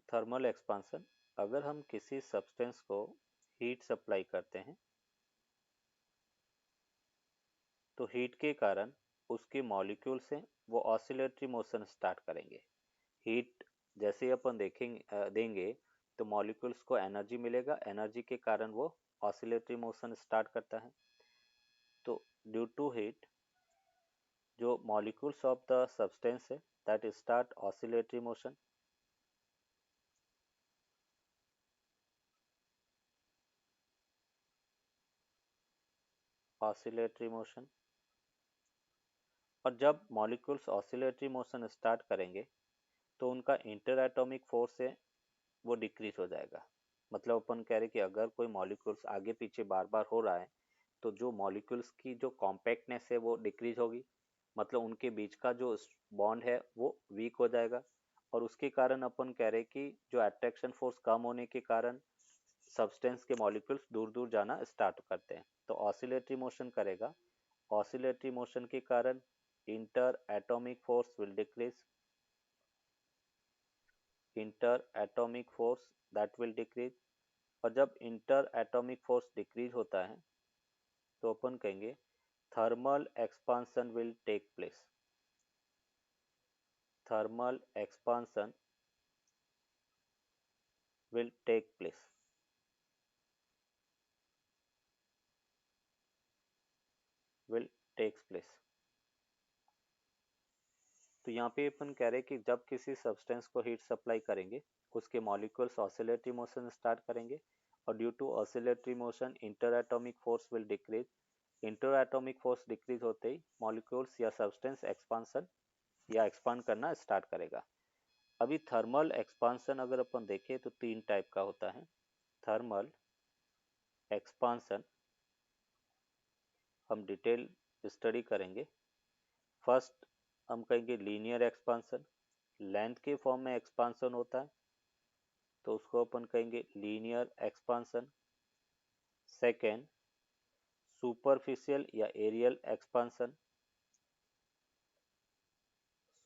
Thermal expansion, अगर हम किसी सब्सटेंस को हीट सप्लाई करते हैं तो हीट के कारण उसके मॉलिक्यूल्स हैं वो ऑसिलेटरी मोशन स्टार्ट करेंगे। हीट जैसे ही अपन देंगे तो मॉलिक्यूल्स को एनर्जी मिलेगा, एनर्जी के कारण वो ऑसिलेटरी मोशन स्टार्ट करता है। तो ड्यू टू हीट जो मॉलिक्यूल्स ऑफ द सब्सटेंस है that start oscillatory motion. Oscillatory motion, और जब मॉलिक्यूल्स ऑसिलेटरी मोशन स्टार्ट करेंगे तो उनका इंटर एटॉमिक फोर्स है वो डिक्रीज हो जाएगा। मतलब अपन कह रहे कि अगर कोई मॉलिक्यूल्स आगे पीछे बार बार हो रहा है तो जो मॉलिक्यूल्स की जो कॉम्पैक्टनेस है वो डिक्रीज होगी, मतलब उनके बीच का जो बॉन्ड है वो वीक हो जाएगा। और उसके कारण अपन कह रहे कि जो अट्रैक्शन फोर्स कम होने के कारण सब्सटेंस के मॉलिक्यूल्स दूर दूर जाना स्टार्ट करते हैं, तो ऑसिलेटरी मोशन करेगा। ऑसिलेटरी मोशन के कारण inter atomic force will decrease, inter atomic force that will decrease. और जब इंटर एटॉमिक फोर्स डिक्रीज होता है तो अपन कहेंगे thermal expansion will take place. Thermal expansion will take place. Will takes place. तो यहाँ पे अपन कह रहे हैं कि जब किसी सब्सटेंस को हीट सप्लाई करेंगे उसके मॉलिक्यूल्स ऑसिलेटरी मोशन स्टार्ट करेंगे, और due to oscillatory motion inter atomic force will decrease. Inter atomic force decrease होते ही मॉलिक्यूल्स या सब्सटेंस एक्सपांसन या एक्सपांड करना स्टार्ट करेगा। अभी थर्मल एक्सपांसन अगर अपन देखें तो तीन टाइप का होता है। थर्मल एक्सपांसन हम डिटेल स्टडी करेंगे। फर्स्ट हम कहेंगे लीनियर एक्सपांसन, लेंथ के फॉर्म में एक्सपांसन होता है तो उसको अपन कहेंगे लीनियर एक्सपांसन। सेकेंड सुपरफिशियल या एरियल एक्सपांसन,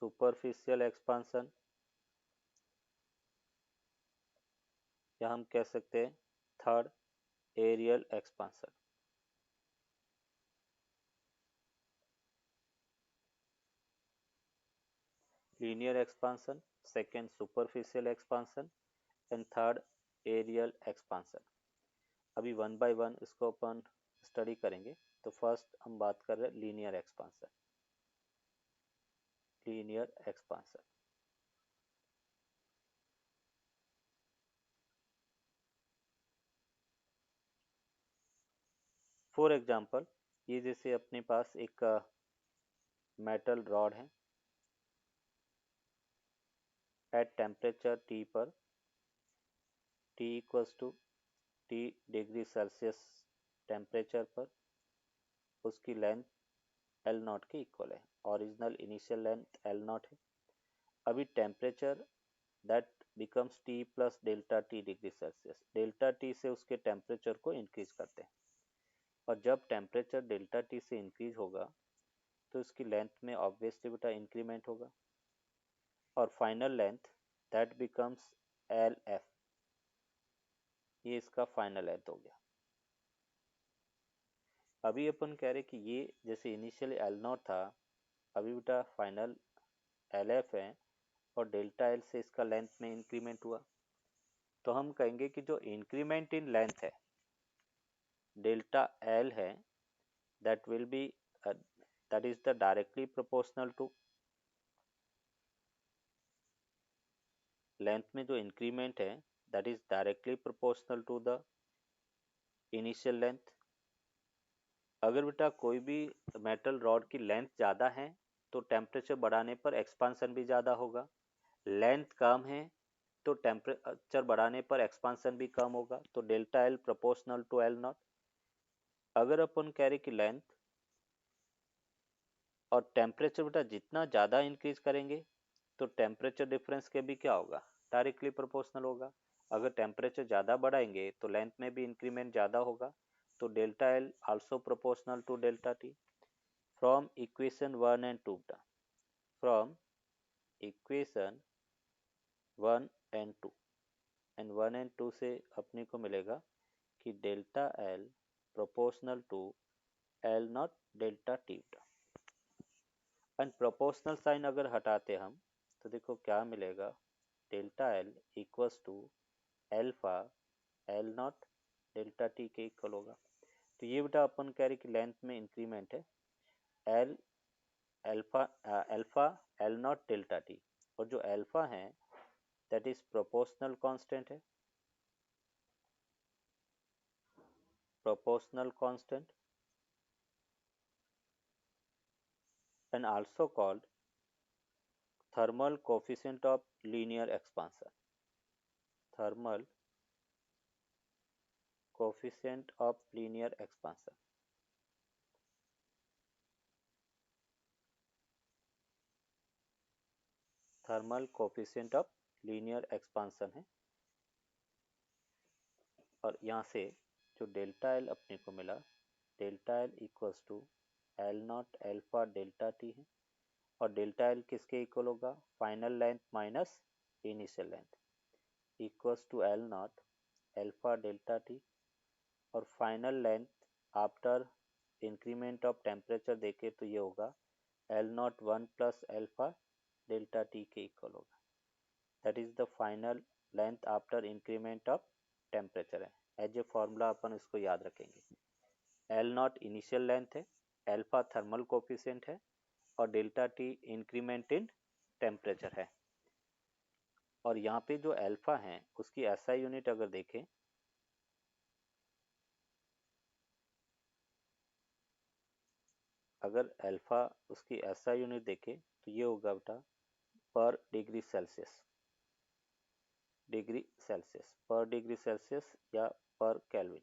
सुपरफिशियल एक्सपांसन, या हम कह सकते हैं third areal expansion. Linear expansion, second superficial expansion and third areal expansion. अभी वन बाय वन इसको अपन स्टडी करेंगे। तो फर्स्ट हम बात कर रहे हैं linear expansion. Linear expansion, for example ये जैसे अपने पास एक मेटल रॉड है, एट टेम्परेचर टी पर, T equals to T degree Celsius temperature पर उसकी लेंथ एल नॉट के इक्वल है। Original initial length L nought है। अभी temperature that becomes T plus delta T degree Celsius, delta T से उसके टेम्परेचर को इंक्रीज करते हैं। और जब टेम्परेचर डेल्टा टी से इंक्रीज होगा तो इसकी लेंथ में ऑब्वियसली बेटा इंक्रीमेंट होगा, और final length that becomes L F, ये इसका फाइनल लेंथ हो गया। अभी अपन कह रहे कि ये जैसे इनिशियली एल नॉट था, अभी बेटा फाइनल एल एफ है और डेल्टा एल से इसका लेंथ में इंक्रीमेंट हुआ। तो हम कहेंगे कि जो इंक्रीमेंट इन लेंथ है डेल्टा एल है that will be that is the directly proportional to length में जो इंक्रीमेंट है that is directly proportional to the initial length. अगर बेटा कोई भी मेटल रॉड की लेंथ ज़्यादा है तो टेम्परेचर बढ़ाने पर एक्सपांसन भी ज़्यादा होगा, लेंथ कम है तो टेम्परेचर बढ़ाने पर एक्सपांसन भी कम होगा। तो delta L proportional to L nought. अगर अपन कह रहे कि लेंथ और टेम्परेचर बेटा जितना ज़्यादा इंक्रीज करेंगे तो टेम्परेचर डिफरेंस के भी क्या होगा, डायरेक्टली प्रोपोर्शनल होगा। अगर टेम्परेचर ज़्यादा बढ़ाएंगे तो लेंथ में भी इंक्रीमेंट ज़्यादा होगा, तो delta L also proportional to delta T. From equation 1 and 2 from equation 1 and 2 and 1 and 2 से अपने को मिलेगा कि delta L proportional to L nought delta T बेटा। एंड प्रोपोर्शनल साइन अगर हटाते हम तो देखो क्या मिलेगा, delta L equals to alpha L nought delta T के इक्वल होगा। तो ये बेटा अपन कह रहे कि लेंथ में इंक्रीमेंट है L alpha alpha L nought delta T, और जो एल्फा है दैट इज प्रोपोर्शनल कांस्टेंट है, proportional constant and also called thermal coefficient of linear expansion, thermal coefficient of linear expansion। Thermal coefficient of linear expansion है। और यहाँ से जो delta L अपने को मिला, delta L equals to L not alpha delta T है, और डेल्टा एल किसके इक्वल होगा, final length minus initial length equals to L not alpha delta T, और final length after increment of temperature देखे तो ये होगा L not 1 plus alpha delta T के इक्वल होगा। That is the final length after increment of temperature है। As a formula अपन इसको याद रखेंगे, एल नॉट इनिशियल लेंथ है, एल्फा थर्मल कोफिशिएंट है, और delta T increment in temperature है। और यहाँ पे जो एल्फा है उसकी एसआई यूनिट अगर देखें, अगर अल्फा उसकी एसआई यूनिट देखें तो ये होगा बेटा पर डिग्री सेल्सियस, डिग्री सेल्सियस पर डिग्री सेल्सियस या पर केल्विन,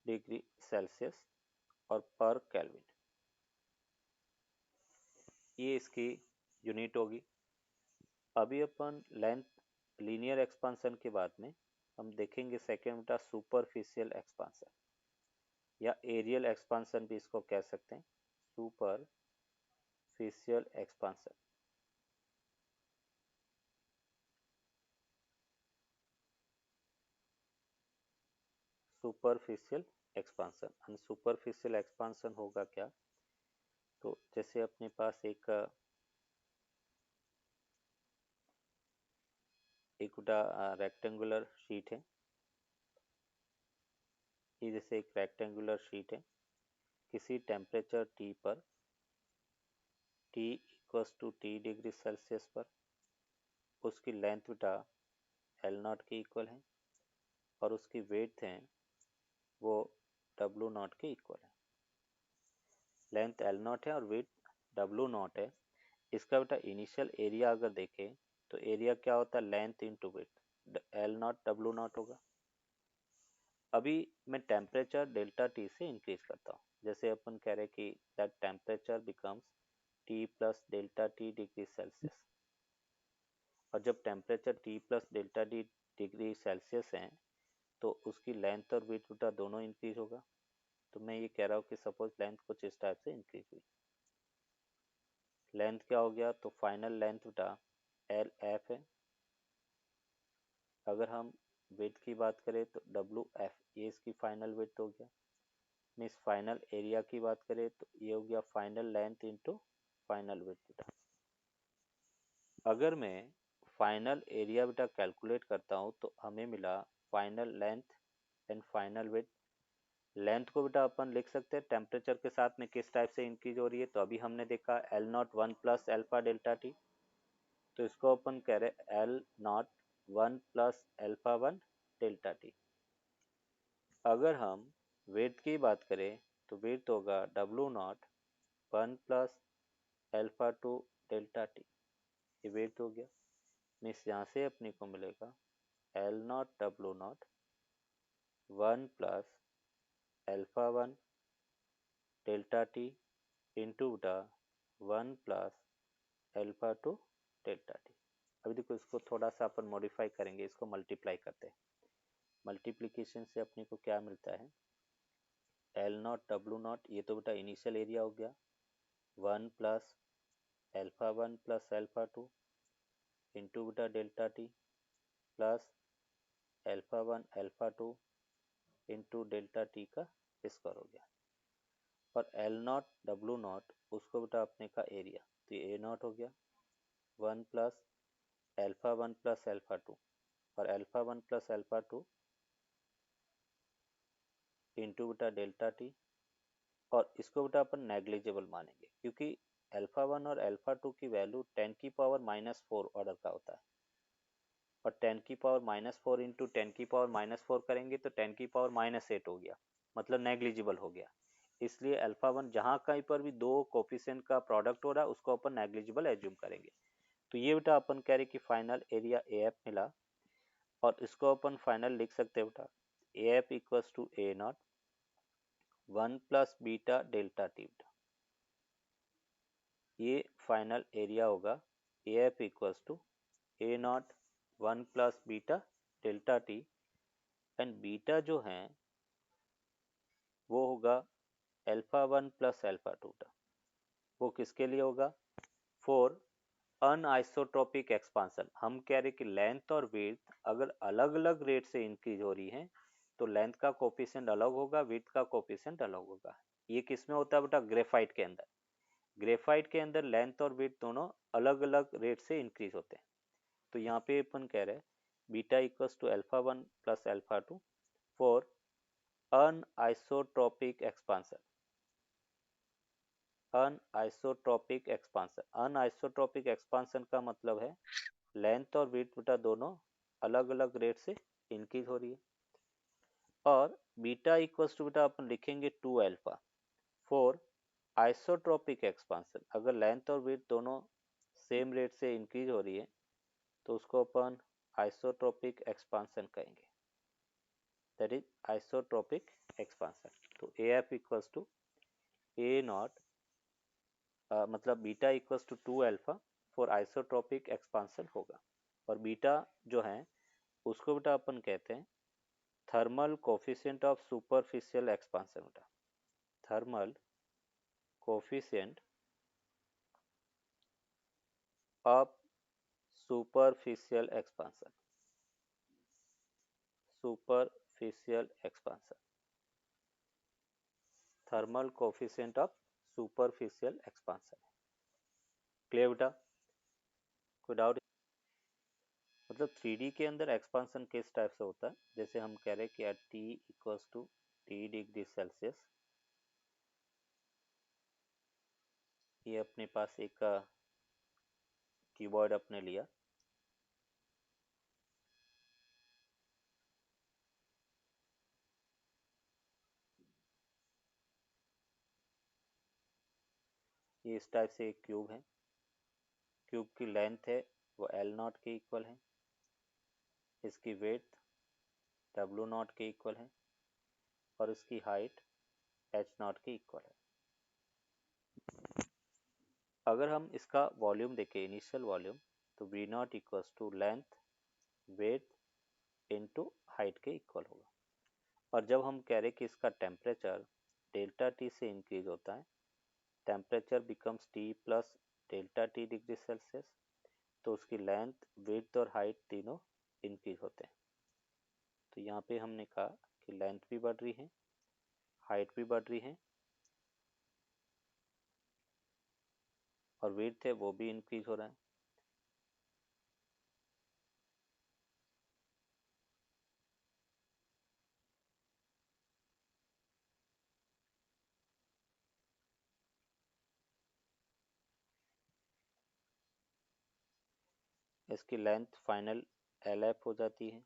डिग्री सेल्सियस और पर केल्विन, ये इसकी यूनिट होगी। अभी अपन लेंथ लीनियर एक्सपांशन के बाद में हम देखेंगे सेकेंड बेटा सुपरफिशियल एक्सपांशन या एरियल एक्सपांशन भी इसको कह सकते हैं, superficial expansion. Superficial expansion and superficial expansion होगा क्या, तो जैसे अपने पास एक रेक्टेंगुलर शीट है, ये जैसे एक रेक्टेंगुलर शीट है, किसी टेम्परेचर टी पर, T equals to T degree Celsius पर उसकी लेंथ बेटा एल नॉट के इक्वल है, और उसकी वेट है वो डब्लू नॉट के इक्वल है। लेंथ एल नॉट है और वेट डब्लू नॉट है। इसका बेटा इनिशियल एरिया अगर देखें तो एरिया क्या होता है, length into weight, L not W not होगा। अभी मैं टेम्परेचर डेल्टा टी से इंक्रीज करता हूँ, जैसे अपन कह रहे कि that temperature becomes T plus delta T degree Celsius, और जब temperature T plus delta T degree Celsius है तो उसकी लेंथ और विड्थ बेटा दोनों इंक्रीज होगा। तो मैं ये कह रहा हूँ कि सपोज लेंथ कुछ इस टाइप से इंक्रीज हुई, लेंथ क्या हो गया, तो फाइनल लेंथ बेटा एल एफ है। अगर हम विड्थ की बात करें तो डब्लू एफ, ये इसकी फाइनल विड्थ हो गया। मीन्स फाइनल एरिया की बात करें तो ये हो गया final length into final width बेटा। अगर मैं फाइनल एरिया बेटा कैलकुलेट करता हूँ तो हमें मिला final length and final width. Length को बेटा अपन लिख सकते हैं टेम्परेचर के साथ में किस टाइप से इंक्रीज हो रही है, तो अभी हमने देखा L not 1 plus alpha delta T, तो इसको अपन कह रहे L not 1 plus alpha 1 delta T. अगर हम वेट की बात करें तो वेट होगा W not 1 plus alpha 2 delta T, ये वेट हो गया। मीन्स यहाँ से अपने को मिलेगा L not W not 1 plus alpha 1 delta T into बेटा 1 प्लस एल्फा 2 डेल्टा टी। अभी देखो इसको थोड़ा सा अपन मॉडिफाई करेंगे, इसको मल्टीप्लाई करते हैं। मल्टीप्लीकेशन से अपने को क्या मिलता है, एल नॉट डब्लू नॉट, ये तो बेटा इनिशियल एरिया हो गया, 1 plus alpha 1 plus alpha 2 into beta delta T plus alpha 1 alpha 2 into delta T का स्क्वायर हो गया। और एल नॉट डब्लू नॉट उसको बेटा अपने का एरिया, तो ये ए नॉट हो गया 1 प्लस अल्फा 1 प्लस अल्फा 2 और अल्फा 1 प्लस अल्फा 2 इंटू बेटा डेल्टा टी। और इसको बेटा अपन नेग्लिजिबल मानेंगे क्योंकि अल्फा 1 और अल्फा 2 की वैल्यू 10 की पावर -4 ऑर्डर का होता है, और 10 की पावर -4 इंटू 10 की पावर -4 करेंगे तो 10 की पावर -8 हो गया, मतलब नेग्लिजिबल हो गया। इसलिए अल्फा 1 जहाँ कहीं पर भी दो कोफिशिएंट का प्रोडक्ट हो रहा है उसको अपन नेग्लिजिबल एज्यूम करेंगे। तो ये बेटा अपन कह रहे कि फाइनल एरिया ए एफ मिला, और इसको अपन फाइनल लिख सकते हैं बेटा A F equals to A nought 1 plus beta delta T. ये फाइनल एरिया होगा A F equals to A nought 1 plus beta delta T, and beta जो है वो होगा अल्फा 1 प्लस अल्फा 2। वो किसके लिए होगा? For anisotropic expansion. हम कह रहे कि लेंथ और विड्थ अगर अलग अलग रेट से इंक्रीज हो रही है तो लेंथ का कोफिशिएंट अलग होगा, विड्थ का कोफिशिएंट अलग होगा। ये किस में होता है बेटा? ग्रेफाइट के अंदर। ग्रेफाइट के अंदर लेंथ और विड्थ दोनों अलग अलग रेट से इंक्रीज होते हैं। तो यहाँ पे अपन कह रहे हैं beta equals to alpha 1 plus alpha 2 for anisotropic expansion. Anisotropic expansion, anisotropic expansion का मतलब है लेंथ और विड्थ बेटा दोनों अलग अलग रेट से इंक्रीज हो रही है। और बीटा इक्वल्स टू बेटा अपन लिखेंगे 2 अल्फा फॉर आइसोट्रोपिक एक्सपांसन। अगर लेंथ और विड्थ दोनों सेम रेट से इंक्रीज हो रही है तो उसको अपन आइसोट्रोपिक एक्सपांसन कहेंगे, दैट इज आइसोट्रोपिक एक्सपांसन। तो A F equals to A not मतलब beta equals to 2 alpha for isotropic expansion होगा। और बीटा जो है उसको बेटा अपन कहते हैं thermal coefficient of superficial expansion. Beta thermal coefficient of superficial expansion, superficial expansion, thermal coefficient of superficial expansion. Clear बेटा? कोई डाउट? मतलब 3D के अंदर एक्सपांसन किस टाइप से होता है? जैसे हम कह रहे हैं कि at T equals to T degree Celsius, ये अपने पास एक कीबोर्ड अपने लिया, ये इस टाइप से एक क्यूब है। क्यूब की लेंथ है वो L नॉट के इक्वल है, इसकी वेथ W नॉट के इक्वल है, और इसकी हाइट H नॉट के इक्वल है। अगर हम इसका वॉल्यूम देखें, इनिशियल वॉल्यूम, तो V nought equals to length width into height के इक्वल होगा। और जब हम कह रहे कि इसका टेम्परेचर डेल्टा टी से इंक्रीज होता है, temperature becomes T plus delta T degree Celsius, तो उसकी लेंथ विड्थ और हाइट तीनों इंक्रीज होते हैं। तो यहाँ पे हमने कहा कि लेंथ भी बढ़ रही है, हाइट भी बढ़ रही है, और विड्थ है वो भी इंक्रीज हो रहा है। इसकी लेंथ फाइनल एल एफ हो जाती है,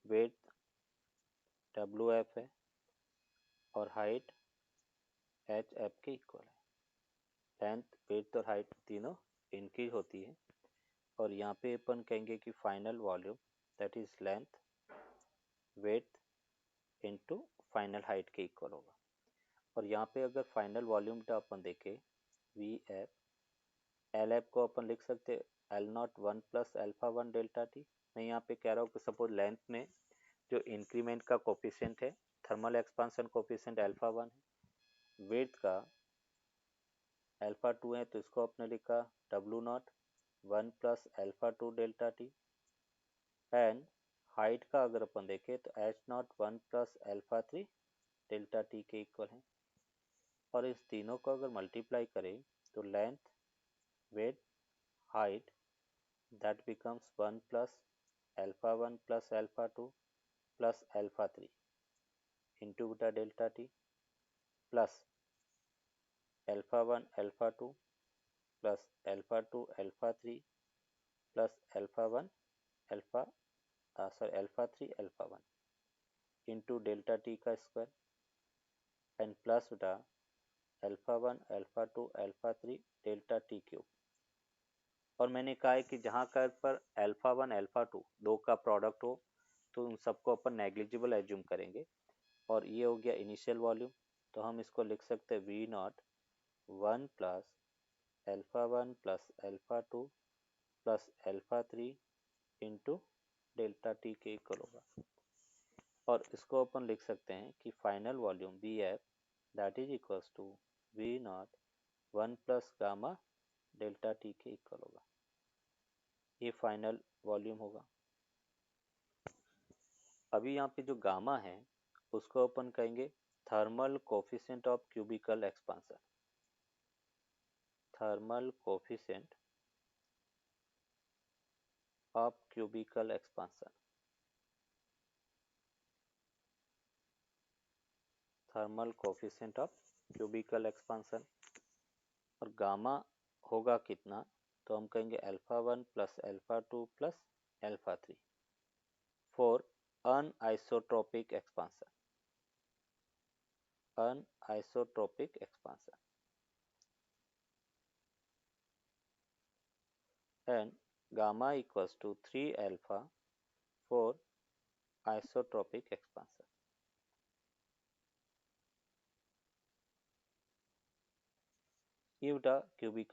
विड्थ डब्ल्यू एफ है, और हाइट एच एफ के इक्वल है। लेंथ विड्थ और हाइट तीनों इंक्रीज होती है। और यहाँ पे अपन कहेंगे कि final volume that is length width into final height के इक्वल होगा। और यहाँ पे अगर फाइनल वॉल्यूम का अपन देखें वी एफ, एल एफ को अपन लिख सकते L not 1 plus alpha 1 delta T. मैं यहाँ पे कह रहा हूँ कि सपोज लेंथ में जो इंक्रीमेंट का कोफिशिएंट है, थर्मल एक्सपांसन कोफिशिएंट अल्फा 1 है, विड्थ का अल्फा 2 है, तो इसको अपने लिखा W nought, 1 plus alpha 2 delta T, and height का अगर अपन देखें तो H nought 1 plus alpha 3 delta T के इक्वल है। और इस तीनों को अगर मल्टीप्लाई करें तो length, width, height, that becomes 1 plus alpha 1 plus alpha 2 plus alpha 3 into beta delta t plus alpha 1 alpha 2 plus alpha 2 alpha 3 plus alpha 1 alpha alpha 3 alpha 1 into delta t का square and plus beta alpha 1 alpha 2 alpha 3 delta t cube. और मैंने कहा है कि जहाँ का पर alpha 1 alpha 2 दो का प्रोडक्ट हो तो उन सबको अपन नेग्लिजिबल एज्यूम करेंगे। और ये हो गया इनिशियल वॉल्यूम, तो हम इसको लिख सकते हैं V nought 1 plus alpha 1 plus alpha 2 plus alpha 3 into delta T के इक्वल होगा। और इसको अपन लिख सकते हैं कि final volume V F that is equals to V nought 1 plus gamma delta T के इक्वल होगा। ये फाइनल वॉल्यूम होगा। अभी यहाँ पे जो गामा है उसको अपन कहेंगे thermal coefficient of cubical expansion. Thermal coefficient of cubical expansion. Thermal coefficient of cubical expansion. और गामा होगा कितना, तो हम कहेंगे alpha 1 plus alpha 2 plus alpha 3 for anisotropic expansion. Anisotropic expansion and gamma equals to 3 alpha for isotropic expansion. If the cubical